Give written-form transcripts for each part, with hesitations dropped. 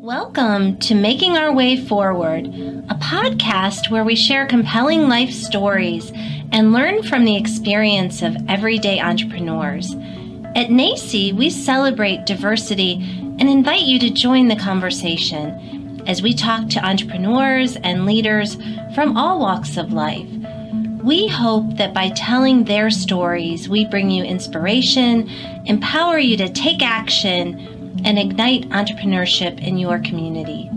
Welcome to Making Our Way Forward, a podcast where we share compelling life stories and learn from the experience of everyday entrepreneurs. At NACCE, we celebrate diversity and invite you to join the conversation as we talk to entrepreneurs and leaders from all walks of life. We hope that by telling their stories, we bring you inspiration, empower you to take action, and ignite entrepreneurship in your community.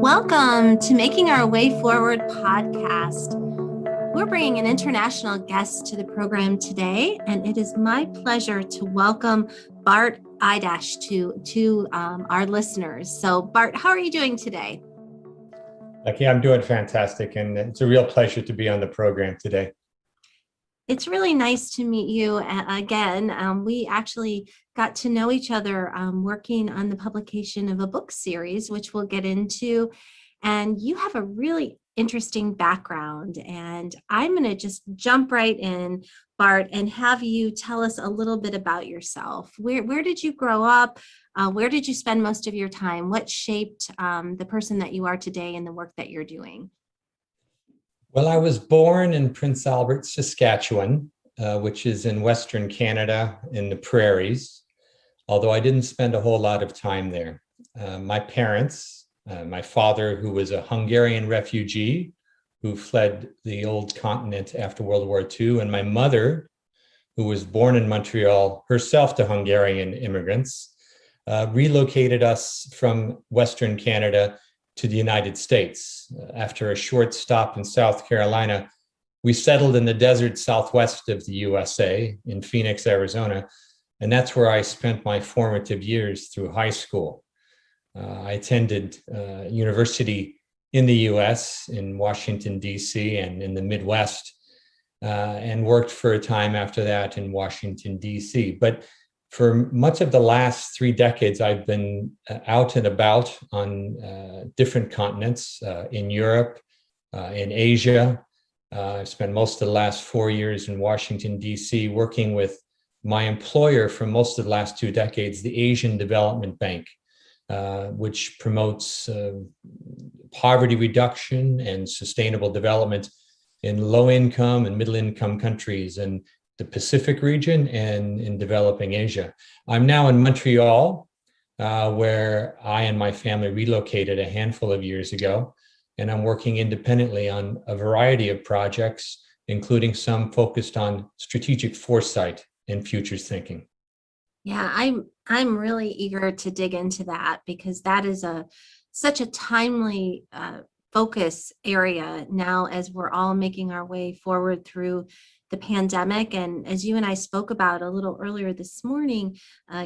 Welcome to Making Our Way Forward podcast. We're bringing an international guest to the program today, and it is my pleasure to welcome Bart Édes to our listeners. So Bart, how are you doing today? Becky, I'm doing fantastic, and it's a real pleasure to be on the program today. It's really nice to meet you again. We actually got to know each other working on the publication of a book series, which we'll get into. And you have a really interesting background. And I'm going to just jump right in, Bart, and have you tell us a little bit about yourself. Where did you grow up? Where did you spend most of your time? What shaped the person that you are today and the work that you're doing? Well, I was born in Prince Albert, Saskatchewan, which is in Western Canada in the prairies, although I didn't spend a whole lot of time there. My parents, my father, who was a Hungarian refugee who fled the old continent after World War II, and my mother, who was born in Montreal, herself to Hungarian immigrants, relocated us from Western Canada to the United States. After a short stop in South Carolina, we settled in the desert southwest of the USA in Phoenix, Arizona, and that's where I spent my formative years through high school. I attended university in the US, in Washington, D.C., and in the Midwest, and worked for a time after that in Washington, D.C. But for much of the last 3 decades, I've been out and about on different continents, in Europe, in Asia. I've spent most of the last 4 years in Washington, D.C., working with my employer for most of the last 2 decades, the Asian Development Bank, which promotes poverty reduction and sustainable development in low-income and middle-income countries and the Pacific region and in developing Asia. I'm now in Montreal, where I and my family relocated a handful of years ago, and I'm working independently on a variety of projects, including some focused on strategic foresight and futures thinking. Yeah, I'm really eager to dig into that because that is such a timely focus area now as we're all making our way forward through the pandemic. And as you and I spoke about a little earlier this morning,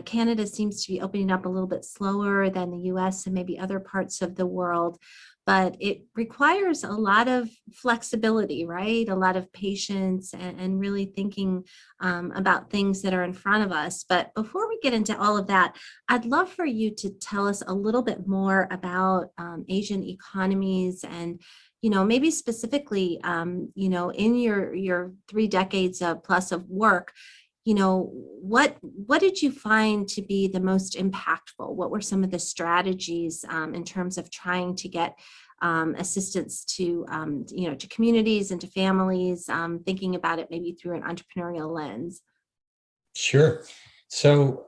Canada seems to be opening up a little bit slower than the US and maybe other parts of the world. But it requires a lot of flexibility, right? A lot of patience and really thinking about things that are in front of us. But before we get into all of that, I'd love for you to tell us a little bit more about Asian economies and maybe specifically, in your 3 decades plus of work, what did you find to be the most impactful? What were some of the strategies in terms of trying to get assistance to to communities and to families, thinking about it maybe through an entrepreneurial lens? Sure. So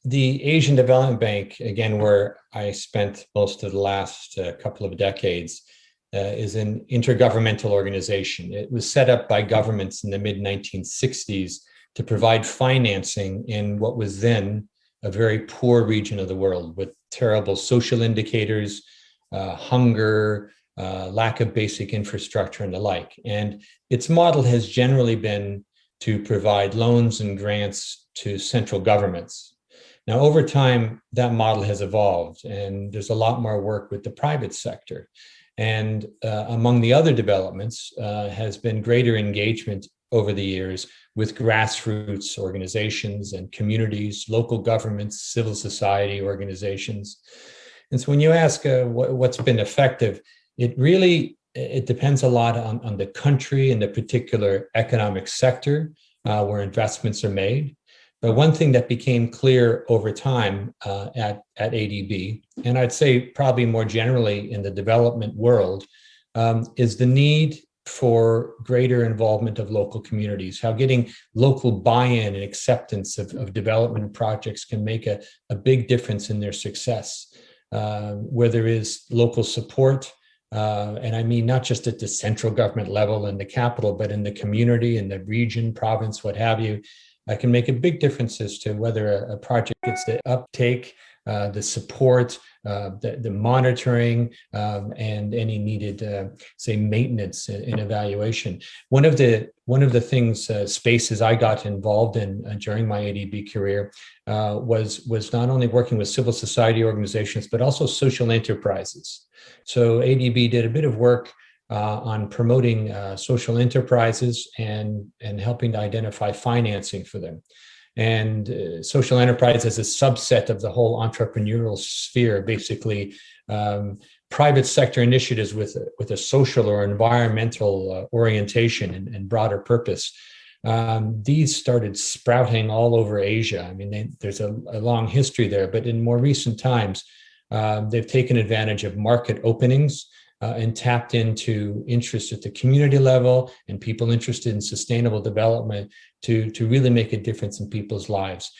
the Asian Development Bank, again, where I spent most of the last couple of decades, is an intergovernmental organization. It was set up by governments in the mid-1960s to provide financing in what was then a very poor region of the world with terrible social indicators, hunger, lack of basic infrastructure and the like. And its model has generally been to provide loans and grants to central governments. Now, over time, that model has evolved, and there's a lot more work with the private sector. And among the other developments has been greater engagement over the years with grassroots organizations and communities, local governments, civil society organizations. And so when you ask what's been effective, it really it depends a lot on the country and the particular economic sector where investments are made. But one thing that became clear over time at ADB, and I'd say probably more generally in the development world, is the need for greater involvement of local communities, how getting local buy-in and acceptance of development projects can make a big difference in their success, where there is local support. And I mean, not just at the central government level in the capital, but in the community, in the region, province, what have you, can make a big difference as to whether a project gets the uptake, the support, the monitoring, and any needed, say, maintenance and evaluation. One of the things, spaces I got involved in during my ADB career was not only working with civil society organizations, but also social enterprises. So ADB did a bit of work on promoting social enterprises and helping to identify financing for them. And social enterprise as a subset of the whole entrepreneurial sphere, basically private sector initiatives with a social or environmental orientation and broader purpose. These started sprouting all over Asia. I mean, there's a long history there, but in more recent times, they've taken advantage of market openings and tapped into interest at the community level and people interested in sustainable development to really make a difference in people's lives,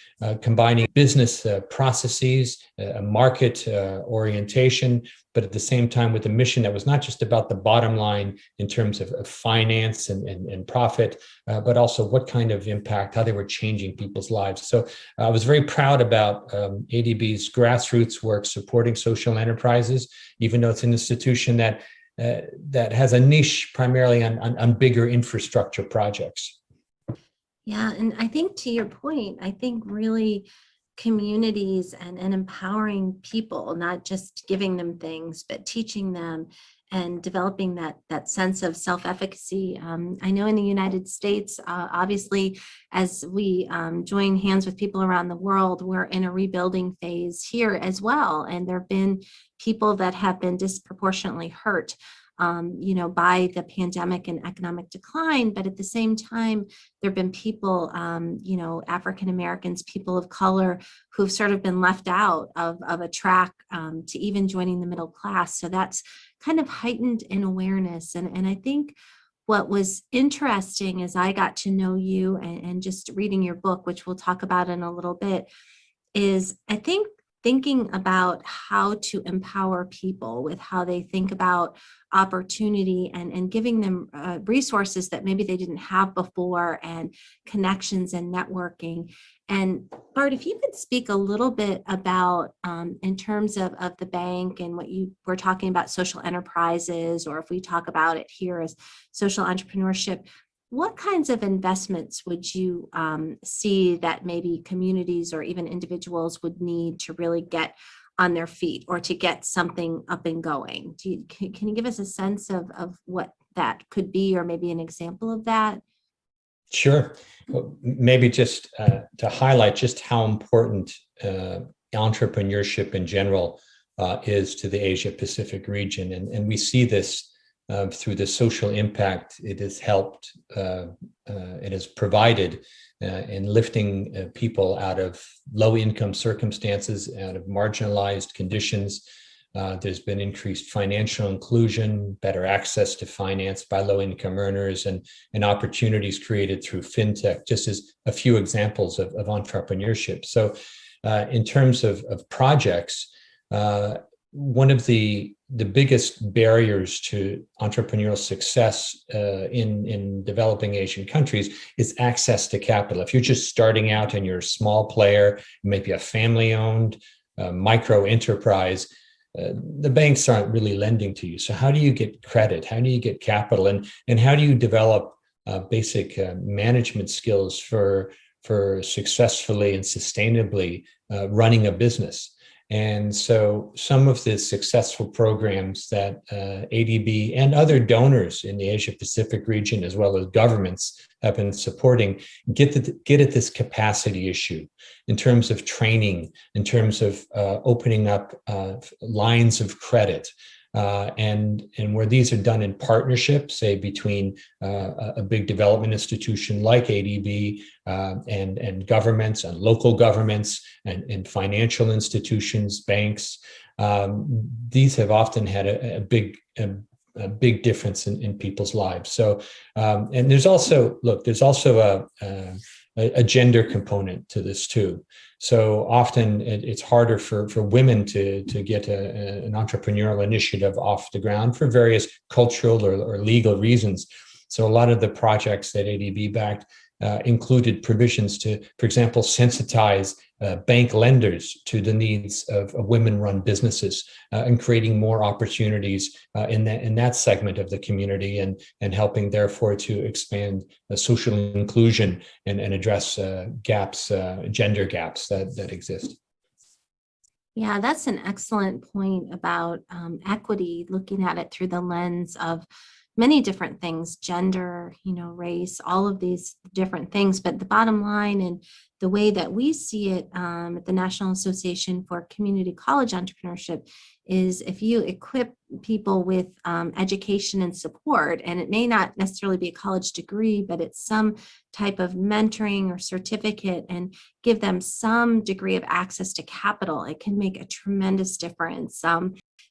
combining business processes, a market orientation, but at the same time with a mission that was not just about the bottom line in terms of finance and profit, but also what kind of impact, how they were changing people's lives. So I was very proud about ADB's grassroots work supporting social enterprises, even though it's an institution that has a niche primarily on bigger infrastructure projects. Yeah, and I think to your point, I think really communities and empowering people, not just giving them things, but teaching them and developing that sense of self-efficacy. I know in the United States, obviously, as we join hands with people around the world, we're in a rebuilding phase here as well. And there have been people that have been disproportionately hurt by the pandemic and economic decline. But at the same time, there have been people, African Americans, people of color, who've sort of been left out of a track to even joining the middle class. So that's kind of heightened in awareness. And I think what was interesting as I got to know you and just reading your book, which we'll talk about in a little bit, is I think thinking about how to empower people with how they think about opportunity and giving them resources that maybe they didn't have before, and connections and networking. And Bart, if you could speak a little bit about in terms of the bank and what you were talking about, social enterprises, or if we talk about it here as social entrepreneurship, what kinds of investments would you see that maybe communities or even individuals would need to really get on their feet or to get something up and going? Can you give us a sense of what that could be, or maybe an example of that? Sure. Well, maybe just to highlight just how important entrepreneurship in general is to the Asia Pacific region. And we see this through the social impact it has helped, it has provided in lifting people out of low income circumstances, out of marginalized conditions. There's been increased financial inclusion, better access to finance by low income earners, and opportunities created through fintech, just as a few examples of entrepreneurship. So in terms of projects, one of the biggest barriers to entrepreneurial success in developing Asian countries is access to capital. If you're just starting out and you're a small player, maybe a family-owned micro enterprise, the banks aren't really lending to you. So how do you get credit? How do you get capital? And how do you develop basic management skills for successfully and sustainably running a business? And so some of the successful programs that ADB and other donors in the Asia Pacific region, as well as governments, have been supporting, get at this capacity issue in terms of training, in terms of opening up lines of credit, and where these are done in partnership, say between a big development institution like ADB and governments and local governments and financial institutions, banks, these have often had a big difference in people's lives. So, and there's also a gender component to this too. So often it's harder for women to get an entrepreneurial initiative off the ground for various cultural or legal reasons. So a lot of the projects that ADB backed included provisions to, for example, sensitize bank lenders to the needs of women-run businesses and creating more opportunities in that segment of the community and helping, therefore, to expand social inclusion and address gender gaps that exist. Yeah, that's an excellent point about equity, looking at it through the lens of many different things, gender, race, all of these different things. But the bottom line and the way that we see it at the National Association for Community College Entrepreneurship is if you equip people with education and support, and it may not necessarily be a college degree, but it's some type of mentoring or certificate, and give them some degree of access to capital, it can make a tremendous difference.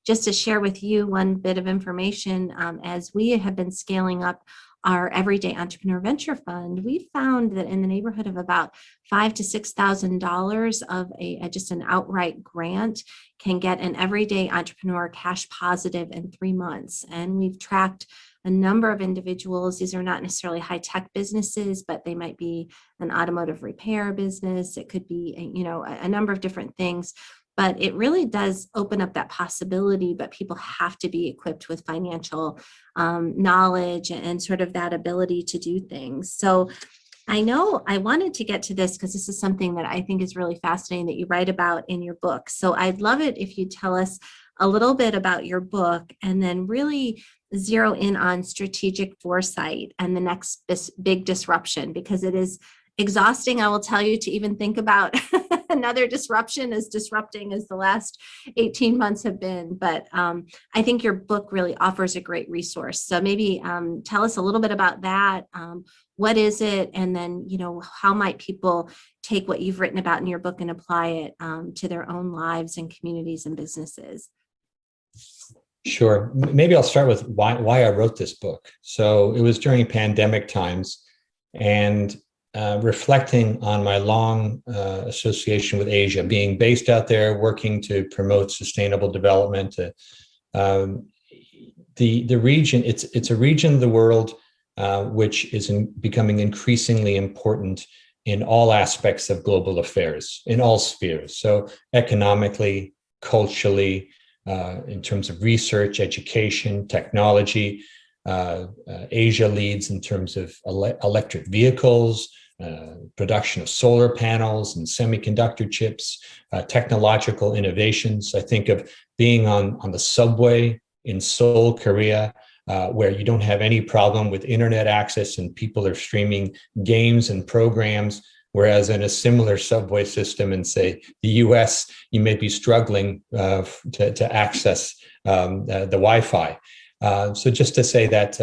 Just to share with you one bit of information, as we have been scaling up our Everyday Entrepreneur Venture Fund, we found that in the neighborhood of about $5,000 to $6,000 of just an outright grant can get an everyday entrepreneur cash positive in 3 months. And we've tracked a number of individuals. These are not necessarily high-tech businesses, but they might be an automotive repair business. It could be, a number of different things. But it really does open up that possibility, but people have to be equipped with financial knowledge and sort of that ability to do things. So I know I wanted to get to this because this is something that I think is really fascinating that you write about in your book. So I'd love it if you tell us a little bit about your book and then really zero in on strategic foresight and the next big disruption, because it is exhausting, I will tell you, to even think about another disruption as disrupting as the last 18 months have been. But I think your book really offers a great resource. So maybe tell us a little bit about that. What is it? And then, how might people take what you've written about in your book and apply it to their own lives and communities and businesses? Sure. Maybe I'll start with why I wrote this book. So it was during pandemic times, and reflecting on my long association with Asia, being based out there, working to promote sustainable development. The region, it's a region of the world which is becoming increasingly important in all aspects of global affairs, in all spheres. So economically, culturally, in terms of research, education, technology. Asia leads in terms of electric vehicles, production of solar panels and semiconductor chips, technological innovations. I think of being on the subway in Seoul, Korea, where you don't have any problem with internet access and people are streaming games and programs, whereas in a similar subway system in, say, the US, you may be struggling to access the Wi-Fi. So just to say that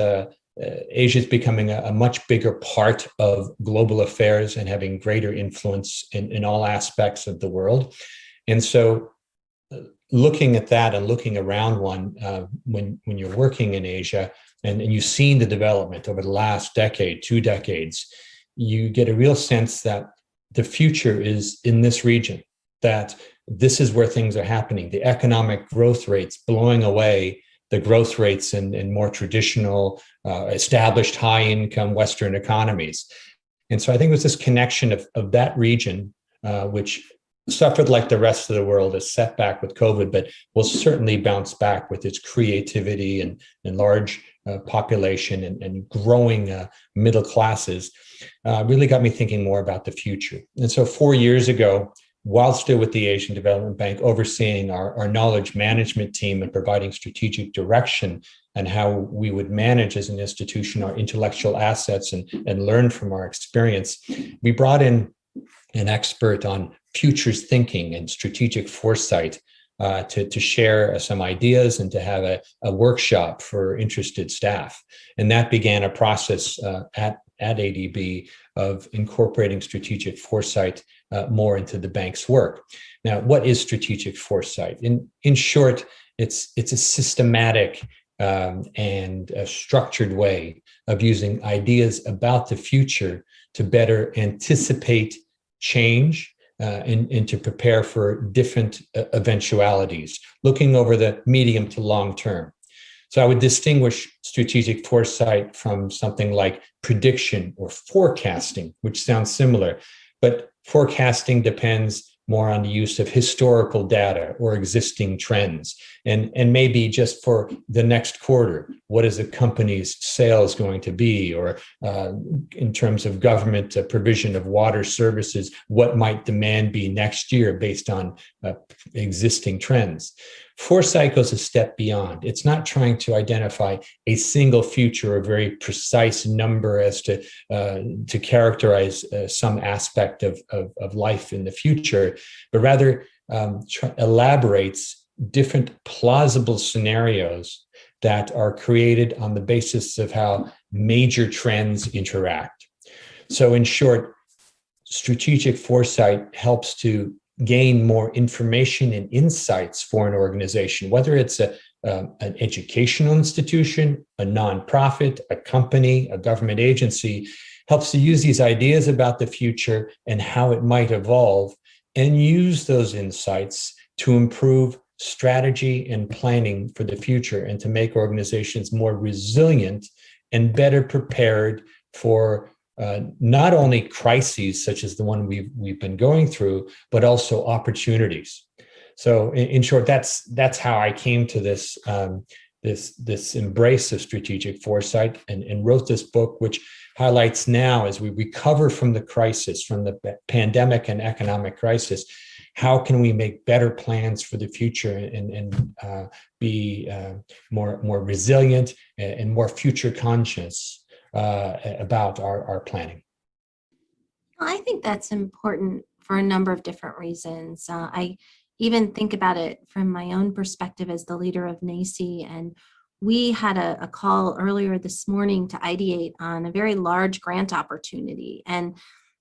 Asia is becoming a much bigger part of global affairs and having greater influence in all aspects of the world. And so looking at that and looking around when you're working in Asia and you've seen the development over the last decade, 2 decades, you get a real sense that the future is in this region, that this is where things are happening. The economic growth rates blowing away the growth rates in more traditional, established high-income Western economies. And so I think it was this connection of that region, which suffered like the rest of the world, a setback with COVID, but will certainly bounce back with its creativity and large population and growing middle classes, really got me thinking more about the future. And so 4 years ago, while still with the Asian Development Bank, overseeing our knowledge management team and providing strategic direction and how we would manage as an institution our intellectual assets and learn from our experience, we brought in an expert on futures thinking and strategic foresight to share some ideas and to have a workshop for interested staff. And that began a process at ADB of incorporating strategic foresight more into the bank's work. Now, what is strategic foresight? In short, it's a systematic and a structured way of using ideas about the future to better anticipate change and to prepare for different eventualities, looking over the medium to long term. So I would distinguish strategic foresight from something like prediction or forecasting, which sounds similar, but forecasting depends more on the use of historical data or existing trends, and maybe just for the next quarter, what is the company's sales going to be, or in terms of government provision of water services, what might demand be next year based on existing trends. Foresight goes a step beyond. It's not trying to identify a single future, a very precise number as to characterize some aspect of life in the future, but rather elaborates different plausible scenarios that are created on the basis of how major trends interact. So in short, strategic foresight helps to gain more information and insights for an organization, whether it's an educational institution, a nonprofit, a company, a government agency, helps to use these ideas about the future and how it might evolve and use those insights to improve strategy and planning for the future and to make organizations more resilient and better prepared for not only crises such as the one we've been going through, but also opportunities. So, in short, that's how I came to this this embrace of strategic foresight and wrote this book, which highlights now as we recover from the crisis, from the pandemic and economic crisis, how can we make better plans for the future and be more resilient and more future conscious about our planning. I think that's important for a number of different reasons. I even think about it from my own perspective as the leader of NACCE, and we had a call earlier this morning to ideate on a very large grant opportunity. And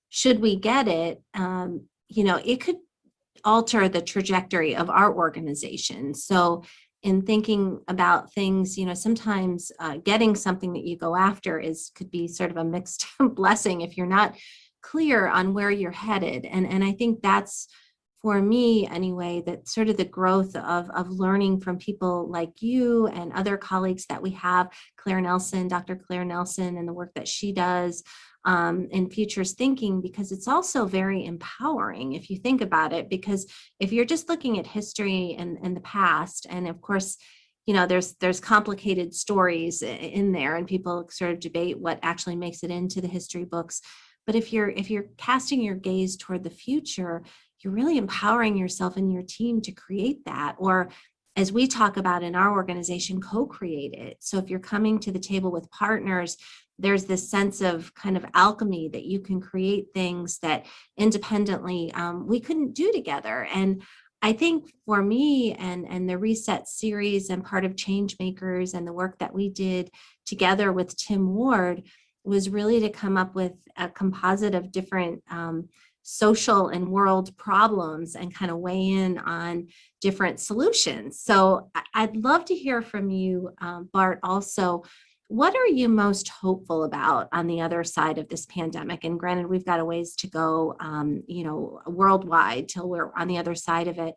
should we get it, it could alter the trajectory of our organization. So in thinking about things, sometimes getting something that you go after could be sort of a mixed blessing if you're not clear on where you're headed. And I think that's, for me anyway, that sort of the growth of learning from people like you and other colleagues that we have, Dr. Claire Nelson, and the work that she does in futures thinking, because it's also very empowering if you think about it. Because if you're just looking at history and the past, and of course, there's complicated stories in there, and people sort of debate what actually makes it into the history books. But if you're casting your gaze toward the future, you're really empowering yourself and your team to create that, or as we talk about in our organization, co-create it. So if you're coming to the table with partners, there's this sense of kind of alchemy that you can create things that independently we couldn't do together. And I think for me and the Reset series and part of Change Makers and the work that we did together with Tim Ward was really to come up with a composite of different social and world problems and kind of weigh in on different solutions. So I'd love to hear from you, Bart, also. What are you most hopeful about on the other side of this pandemic? And granted, we've got a ways to go, worldwide till we're on the other side of it.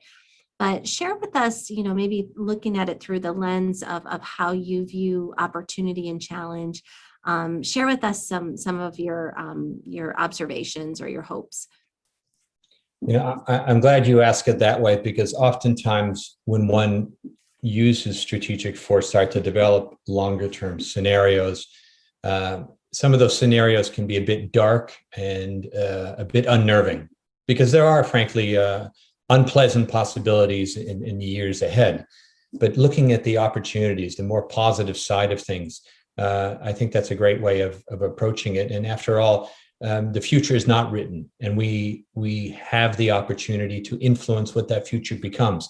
But share with us, maybe looking at it through the lens of how you view opportunity and challenge. Share with us some of your observations or your hopes. I'm glad you ask it that way, because oftentimes when one uses strategic foresight to develop longer term scenarios, some of those scenarios can be a bit dark and a bit unnerving, because there are, frankly, unpleasant possibilities in the years ahead. But looking at the opportunities, the more positive side of things, I think that's a great way of approaching it. And after all, the future is not written, and we have the opportunity to influence what that future becomes.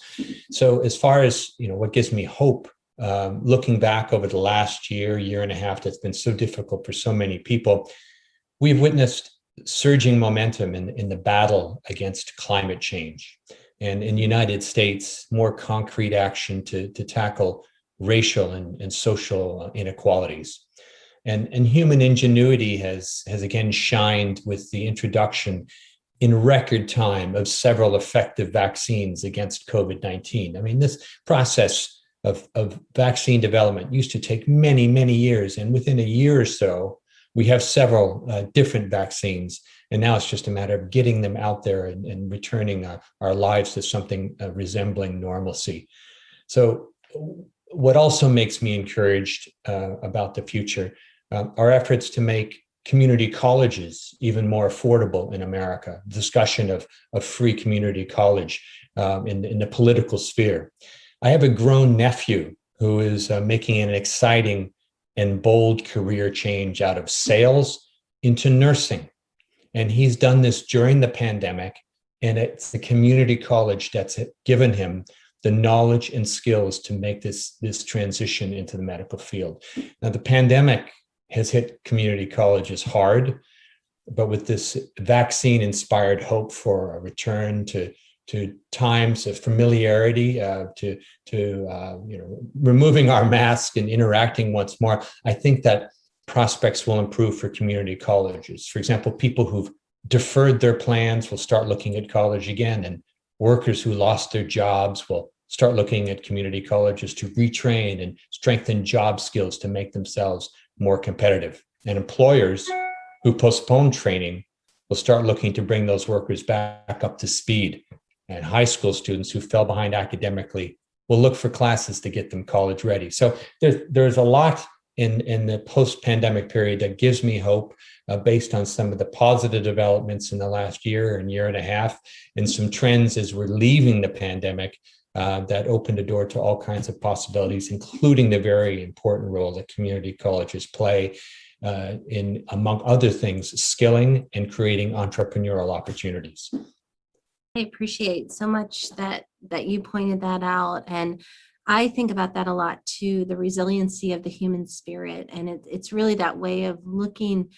So as far as, what gives me hope, looking back over the last year and a half, that's been so difficult for so many people, we've witnessed surging momentum in the battle against climate change. And in the United States, more concrete action to tackle racial and social inequalities. And human ingenuity has again shined with the introduction in record time of several effective vaccines against COVID-19. I mean, this process of vaccine development used to take many, many years. And within a year or so, we have several different vaccines. And now it's just a matter of getting them out there and returning our lives to something resembling normalcy. So what also makes me encouraged about the future are efforts to make community colleges even more affordable in America. Discussion of free community college in the political sphere. I have a grown nephew who is making an exciting and bold career change out of sales into nursing. And he's done this during the pandemic, and it's the community college that's given him the knowledge and skills to make this transition into the medical field. Now, the pandemic has hit community colleges hard, but with this vaccine-inspired hope for a return to times of familiarity, to removing our mask and interacting once more, I think that prospects will improve for community colleges. For example, people who've deferred their plans will start looking at college again, and workers who lost their jobs will start looking at community colleges to retrain and strengthen job skills to make themselves more competitive. And employers who postpone training will start looking to bring those workers back up to speed. And high school students who fell behind academically will look for classes to get them college ready. So there's a lot in the post-pandemic period that gives me hope based on some of the positive developments in the last year and year and a half, and some trends as we're leaving the pandemic that opened the door to all kinds of possibilities, including the very important role that community colleges play in, among other things, skilling and creating entrepreneurial opportunities. I appreciate so much that you pointed that out. And I think about that a lot too, the resiliency of the human spirit. And it's really that way of looking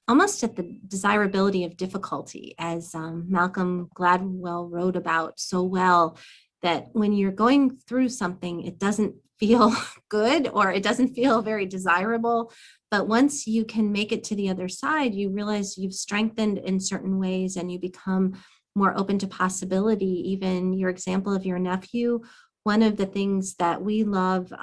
almost at the desirability of difficulty, as Malcolm Gladwell wrote about so well, that when you're going through something, it doesn't feel good or it doesn't feel very desirable. But once you can make it to the other side, you realize you've strengthened in certain ways and you become more open to possibility. Even your example of your nephew, one of the things that we love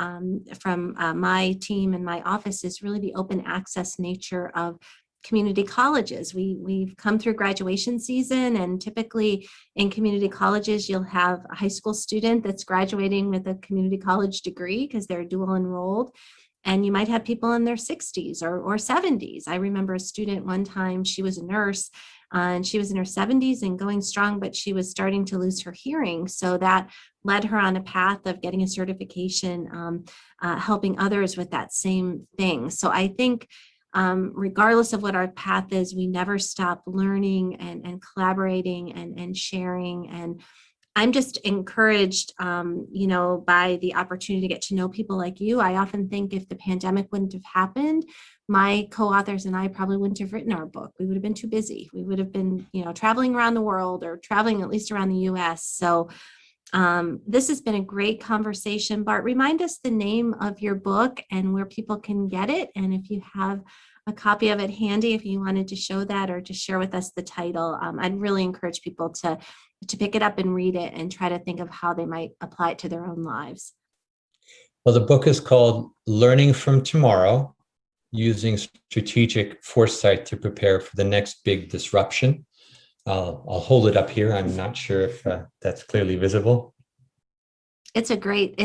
from my team and my office is really the open access nature of community colleges. We've come through graduation season, and typically in community colleges, you'll have a high school student that's graduating with a community college degree because they're dual enrolled. And you might have people in their 60s or 70s. I remember a student one time, she was a nurse and she was in her 70s and going strong, but she was starting to lose her hearing. So that led her on a path of getting a certification, helping others with that same thing. So I think regardless of what our path is, we never stop learning and collaborating and sharing. And I'm just encouraged, by the opportunity to get to know people like you. I often think if the pandemic wouldn't have happened, my co-authors and I probably wouldn't have written our book. We would have been too busy. We would have been, traveling around the world or traveling at least around the US. So this has been a great conversation. Bart, remind us the name of your book and where people can get it. And if you have a copy of it handy, if you wanted to show that or just share with us the title, I'd really encourage people to pick it up and read it and try to think of how they might apply it to their own lives. Well, the book is called Learning from Tomorrow, Using Strategic Foresight to Prepare for the Next Big Disruption. I'll hold it up here. I'm not sure if that's clearly visible. It's a great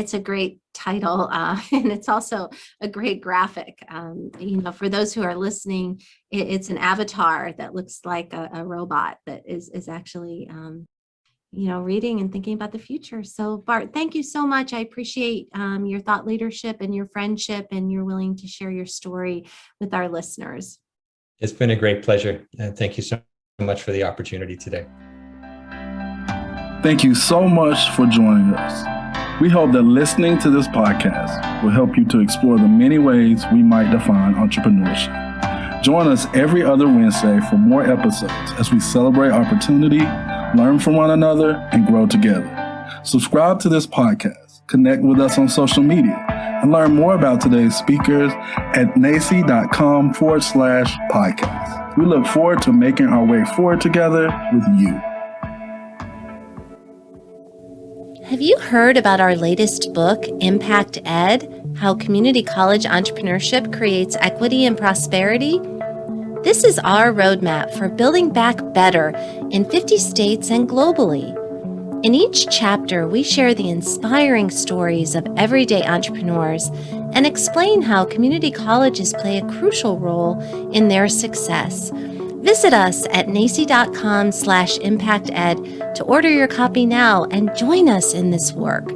title, and it's also a great graphic. For those who are listening, it's an avatar that looks like a robot that is actually, reading and thinking about the future. So Bart, thank you so much. I appreciate your thought leadership and your friendship, and you're willing to share your story with our listeners. It's been a great pleasure. And thank you so much for the opportunity today. Thank you so much for joining us. We hope that listening to this podcast will help you to explore the many ways we might define entrepreneurship. Join us every other Wednesday for more episodes as we celebrate opportunity, learn from one another, and grow together. Subscribe to this podcast, connect with us on social media, and learn more about today's speakers at nacce.com/podcast. We look forward to making our way forward together with you. Have you heard about our latest book, Impact Ed: How Community College Entrepreneurship Creates Equity and Prosperity? This is our roadmap for building back better in 50 states and globally. In each chapter, we share the inspiring stories of everyday entrepreneurs and explain how community colleges play a crucial role in their success. Visit us at nacce.com/impacted to order your copy now and join us in this work.